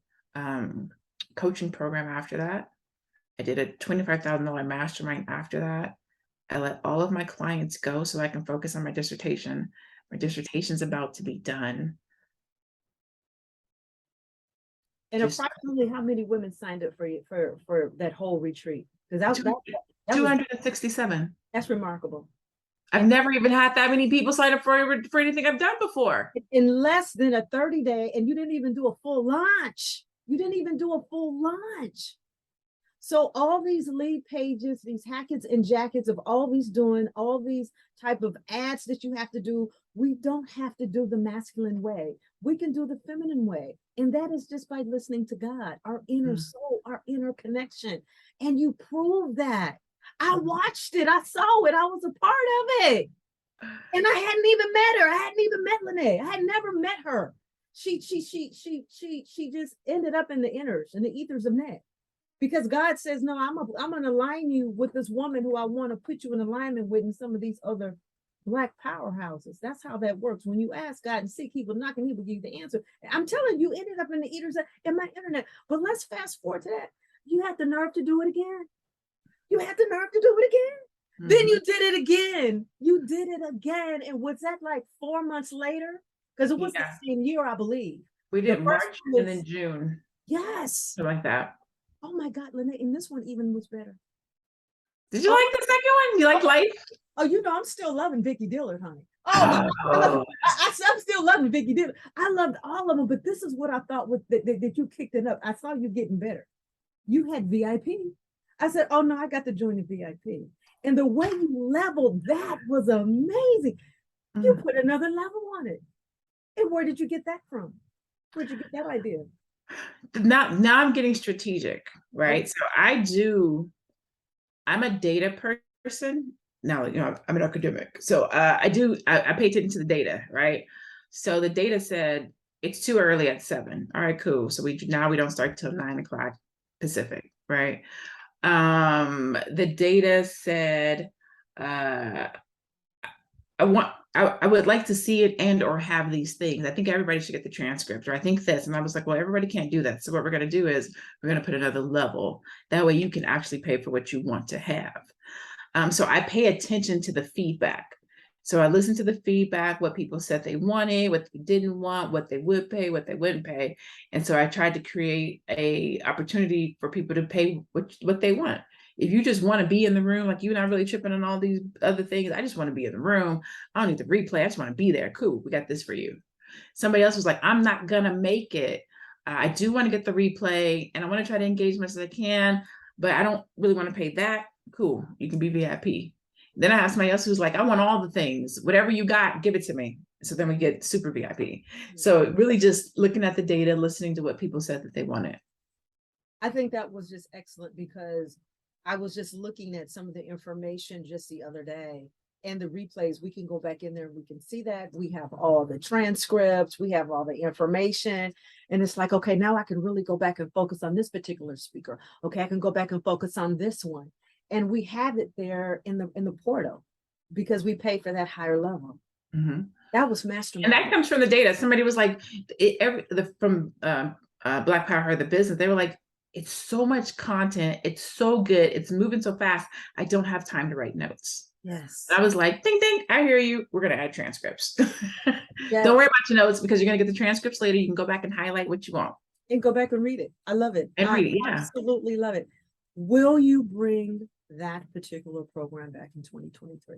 coaching program after that. I did a $25,000 mastermind after that. I let all of my clients go so I can focus on my dissertation. My dissertation's about to be done. And approximately how many women signed up for you for that whole retreat? Because that was 267. That's remarkable. I've never even had that many people sign up for anything I've done before. In less than a 30-day, and you didn't even do a full launch. So all these lead pages, these hackets and jackets of all these type of ads that you have to do, we don't have to do the masculine way. We can do the feminine way. And that is just by listening to God, our inner soul, our inner connection. And you prove that. I watched it. I saw it. I was a part of it. And I hadn't even met her. I hadn't even met LaNée. I had never met her. She just ended up in the ethers of net. Because God says, no, I'm going to align you with this woman who I want to put you in alignment with, and some of these other Black powerhouses. That's how that works. When you ask God and seek, he will knock and he will give you the answer. I'm telling you, ended up in the eaters in my internet. But let's fast forward to that. You had the nerve to do it again. You had the nerve to do it again. Then you did it again. You did it again. And was that like 4 months later? Because it was the same year, I believe. We did March and then June. Yes. Something like that. Oh my God, LaNée, and this one even was better. Did you like the second one? You like Life? Oh, I'm still loving Vicky Dillard, honey. I'm still loving Vicky Dillard. I loved all of them, but this is what I thought that you kicked it up. I saw you getting better. You had VIP. I said, oh no, I got to join the VIP. And the way you leveled that was amazing. You put another level on it. And where did you get that from? Where'd you get that idea? Now I'm getting strategic, right? Okay. So I'm a data person. Now, I'm an academic. So I pay attention to the data, right? So the data said it's too early at 7. All right, cool. So we don't start till 9 o'clock Pacific, right? The data said I would like to see it and or have these things. I think everybody should get the transcript, or I think this. And I was like, well, everybody can't do that. So what we're going to do is we're going to put another level. That way you can actually pay for what you want to have. So I pay attention to the feedback. So I listened to the feedback, what people said they wanted, what they didn't want, what they would pay, what they wouldn't pay. And so I tried to create a opportunity for people to pay what they want. If you just want to be in the room, like you're not really tripping on all these other things, I just want to be in the room. I don't need the replay. I just want to be there. Cool. We got this for you. Somebody else was like, I'm not going to make it. I do want to get the replay and I want to try to engage as much as I can, but I don't really want to pay that. Cool. You can be VIP. Then I have somebody else who's like, I want all the things, whatever you got, give it to me. So then we get super VIP. So really just looking at the data, listening to what people said that they wanted. I think that was just excellent because I was just looking at some of the information just the other day and the replays. We can go back in there and we can see that we have all the transcripts, we have all the information. And it's like, okay, now I can really go back and focus on this particular speaker. Okay, I can go back and focus on this one. And we have it there in the portal because we pay for that higher level. That was mastermind. And that comes from the data. Somebody was like, from Black Power, the business, they were like, it's so much content. It's so good. It's moving so fast. I don't have time to write notes. Yes. And I was like, ding, ding, I hear you. We're going to add transcripts. Yes. Don't worry about your notes because you're going to get the transcripts later. You can go back and highlight what you want. And go back and read it. I love it. And read it, yeah. Absolutely love it. Will you bring that particular program back in 2023?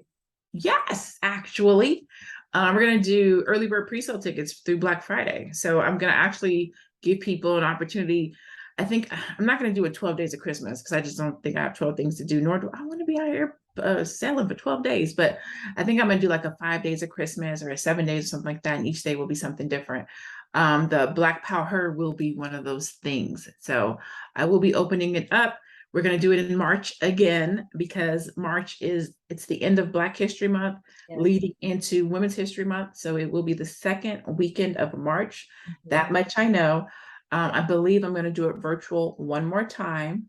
Yes, actually. We're going to do early bird pre-sale tickets through Black Friday. So I'm going to actually give people an opportunity. I think I'm not going to do it 12 days of Christmas because I just don't think I have 12 things to do, nor do I want to be out here selling for 12 days. But I think I'm going to do like a 5 days of Christmas or a 7 days or something like that. And each day will be something different. The Black Power will be one of those things. So I will be opening it up. We're going to do it in March again, because March it's the end of Black History Month, leading into Women's History Month. So it will be the second weekend of March. That much I know. I believe I'm going to do it virtual one more time.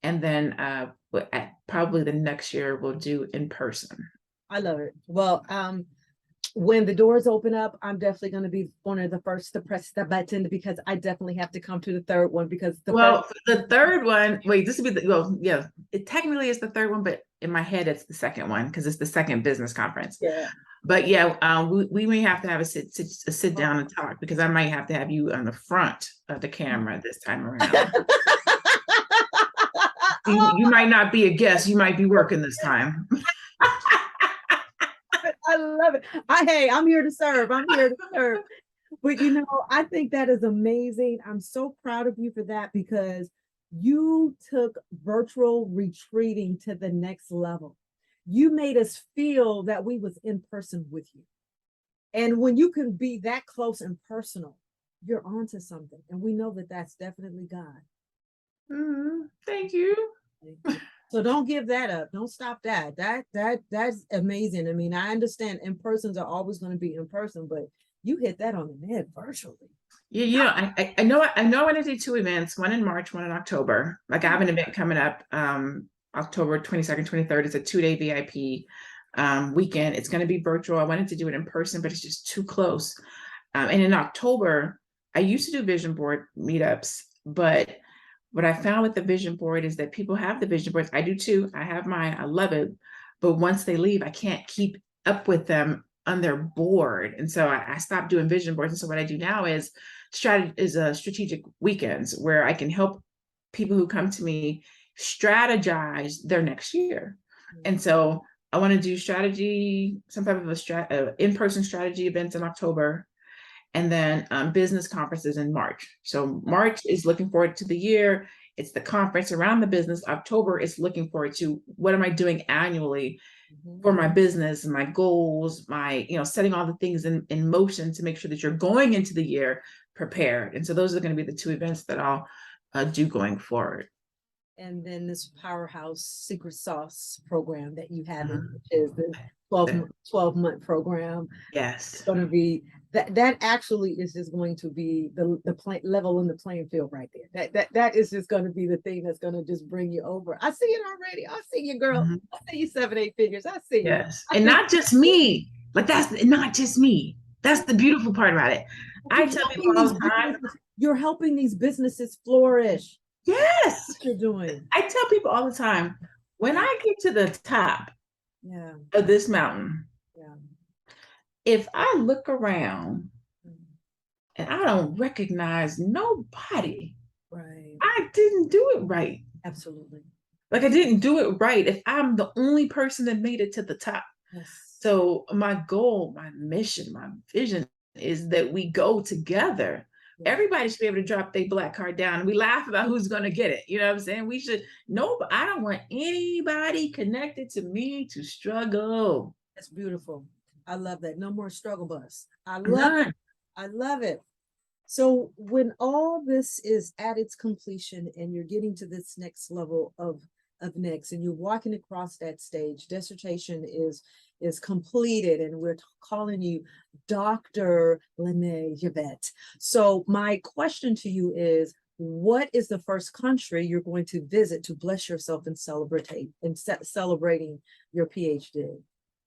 And then probably the next year we'll do in person. I love it. Well, when the doors open up, I'm definitely going to be one of the first to press the button because I definitely have to come to the third one because the third one, wait, this would be it technically is the third one, but in my head, it's the second one because it's the second business conference. Yeah. But we may have to have a sit down and talk because I might have to have you on the front of the camera this time around. You might not be a guest. You might be working this time. I love it. I'm here to serve. I'm here to serve. But I think that is amazing. I'm so proud of you for that because you took virtual retreating to the next level. You made us feel that we was in person with you. And when you can be that close and personal, you're onto something. And we know that that's definitely God. Thank you. So don't give that up. Don't stop that. That's amazing. I mean, I understand in persons are always going to be in person, but you hit that on the head virtually. Yeah, I know I want to do 2 events, one in March, one in October. Like I have an event coming up, October 22nd, 23rd. It's a 2-day VIP. weekend. It's going to be virtual. I wanted to do it in person, but it's just too close. And in October, I used to do vision board meetups, but what I found with the vision board is that people have the vision boards. I do too. I have mine. I love it. But once they leave, I can't keep up with them on their board. And so I stopped doing vision boards. And so what I do now is strategic weekends where I can help people who come to me strategize their next year. And so I want to do some type of in-person strategy events in October, and then business conferences in March. So March is looking forward to the year. It's the conference around the business. October is looking forward to what am I doing annually for my business and my goals, setting all the things in motion to make sure that you're going into the year prepared. And so those are going to be the two events that I'll do going forward. And then this powerhouse secret sauce program that you have, which is the 12-month program. Yes. It's going to be that actually is just going to be the level in the playing field right there. That is just going to be the thing that's going to just bring you over. I see it already. I see you, girl. I see you 7-8 figures. I see you. Yes. And not just me. Like, that's not just me. That's the beautiful part about it. I tell people all the time, you're helping these businesses flourish. Yes. That's what you're doing. I tell people all the time, when I get to the top of this mountain, if I look around and I don't recognize nobody, I didn't do it right. Absolutely. Like, I didn't do it right if I'm the only person that made it to the top. Yes. So my goal, my mission, my vision is that we go together. Everybody should be able to drop their black card down. We laugh about who's going to get it. You know what I'm saying? We should I don't want anybody connected to me to struggle. That's beautiful. I love that. No more struggle bus. I love it. I love it. So when all this is at its completion and you're getting to this next level of next and you're walking across that stage, dissertation is completed and we're calling you Dr. LaNée Javet. So my question to you is, what is the first country you're going to visit to bless yourself and celebrating your Ph.D.?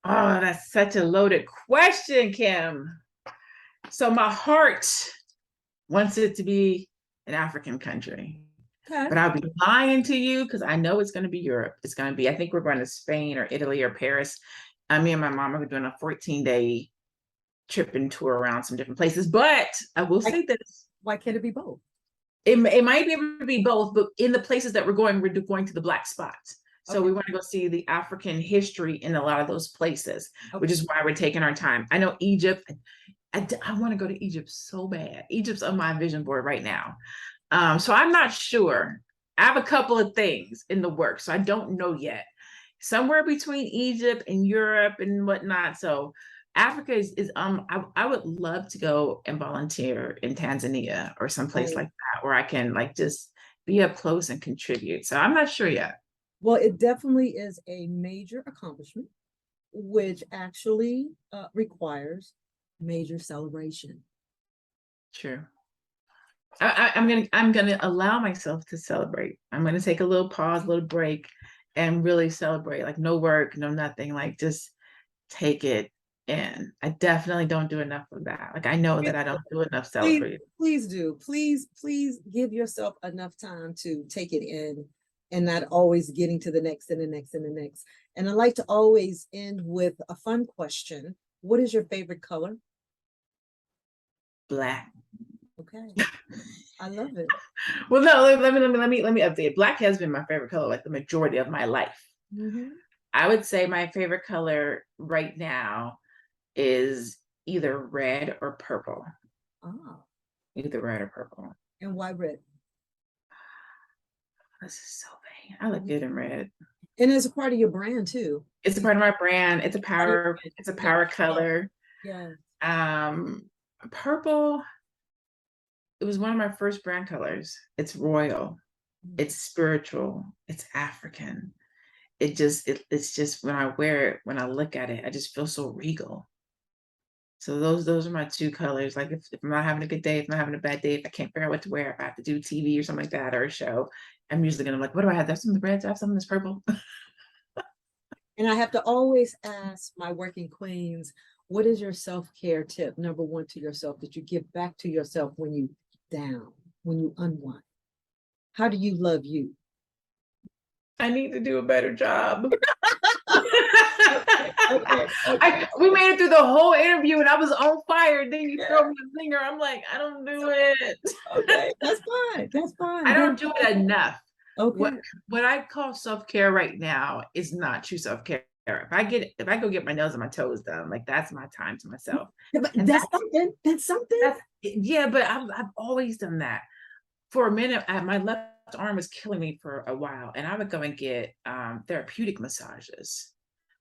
Oh, that's such a loaded question, Kim. So my heart wants it to be an African country. Okay. But I'll be lying to you because I know it's going to be Europe. It's going to be, I think we're going to Spain or Italy or Paris. Me and my mom are doing a 14-day trip and tour around some different places. But I will say this. Why can't it be both? It might be able to be both, but in the places that we're going to the black spots. So we want to go see the African history in a lot of those places, which is why we're taking our time. I know Egypt. I want to go to Egypt so bad. Egypt's on my vision board right now. So I'm not sure. I have a couple of things in the works, so I don't know yet. Somewhere between Egypt and Europe and whatnot. So Africa is I would love to go and volunteer in Tanzania or someplace like that where I can just be up close and contribute. So I'm not sure yet. Well, it definitely is a major accomplishment, which actually requires major celebration. True. I'm gonna allow myself to celebrate. I'm gonna take a little pause, a little break, and really celebrate. Like, no work, no nothing. Like, just take it in. I definitely don't do enough of that. Like, I know that I don't do enough celebrating. Please do. Please give yourself enough time to take it in and not always getting to the next and the next and the next. And I like to always end with a fun question. What is your favorite color? Black. Okay. I love it. Well, no, let me update. Black has been my favorite color like the majority of my life. I would say my favorite color right now is either red or purple. Oh. Either red or purple. And why red? This is so vain. I look good in red. And it's a part of your brand too. It's a part of my brand. It's a power color. Yeah. Purple. It was one of my first brand colors. It's royal. It's spiritual. It's African. It's just when I wear it, when I look at it, I just feel so regal. So those are my two colors. Like, if I'm not having a good day, if I'm having a bad day, if I can't figure out what to wear, if I have to do TV or something like that or a show, I'm usually gonna like, what do I have? Do I have some of the red? Do I have some of this purple? And I have to always ask my working queens, what is your self-care tip, number one, to yourself that you give back to yourself when you down, when you unwind? How do you love you? I need to do a better job. Okay. We made it through the whole interview and I was on fire. Then you Yeah. throw me a finger. I'm like, I don't do it. Okay, that's fine. That's fine. I don't do it enough. Okay. What I call self-care right now is not true self-care. If I go get my nails and my toes done, like that's my time to myself. But And that's something. That's something. yeah, but I've always done that. For a minute, my left arm was killing me for a while, and I would go and get therapeutic massages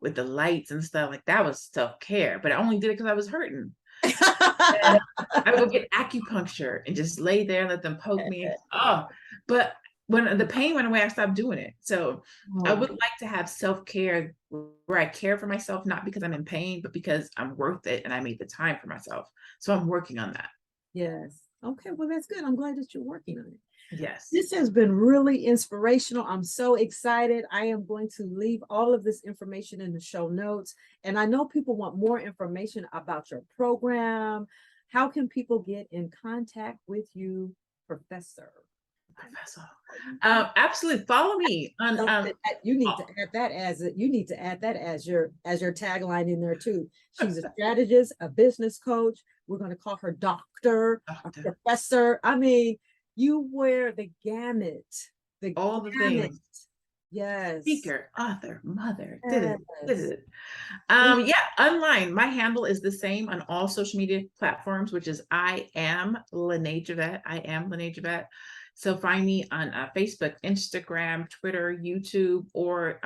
with the lights and stuff. Like that was self-care, but I only did it because I was hurting. And I would go get acupuncture and just lay there and let them poke me. Oh, but when the pain went away, I stopped doing it. So I would like to have self-care where I care for myself, not because I'm in pain, but because I'm worth it and I made the time for myself. So I'm working on that. Yes. Okay, well, that's good. I'm glad that you're working on it. Yes. This has been really inspirational. I'm so excited. I am going to leave all of this information in the show notes. And I know people want more information about your program. How can people get in contact with you, Professor? Absolutely. Follow me on you need to add that as your tagline in there too. She's a strategist, a business coach. We're going to call her doctor, a professor. I mean, you wear the gamut. All the things. Yes. Speaker, author, mother. Yes. Yeah, online. My handle is the same on all social media platforms, which is I am LaNée Javet. I am LaNée Javet. So find me on Facebook, Instagram, Twitter, YouTube, or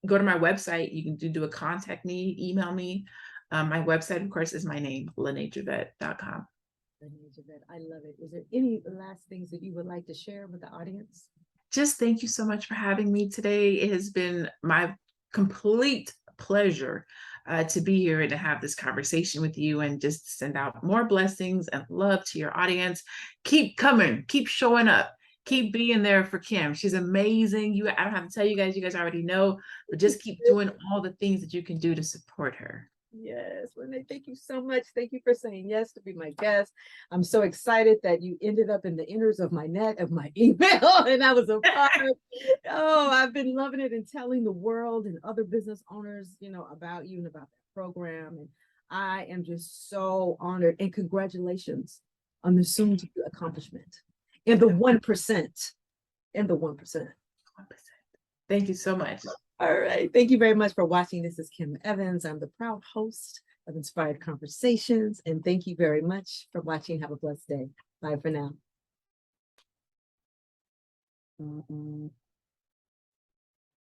go to my website. You can do a contact me, email me. My website, of course, is my name, LaNéeJavet.com. LaNée Javet, I love it. Is there any last things that you would like to share with the audience? Just thank you so much for having me today. It has been my complete pleasure to be here and to have this conversation with you, and just send out more blessings and love to your audience. Keep coming, keep showing up, keep being there for Kim. She's amazing. I don't have to tell you guys already know, but just keep doing all the things that you can do to support her. Yes, LaNée, thank you so much. Thank you for saying yes to be my guest. I'm so excited that you ended up in the inners of my net of my email, and I was a part. Oh, I've been loving it and telling the world and other business owners, about you and about that program. And I am just so honored, and congratulations on the soon-to-be accomplishment in the 1%. In the 1%. 1%. Thank you so much. All right. Thank you very much for watching. This is Kim Evans. I'm the proud host of Inspired Conversations. And thank you very much for watching. Have a blessed day. Bye for now.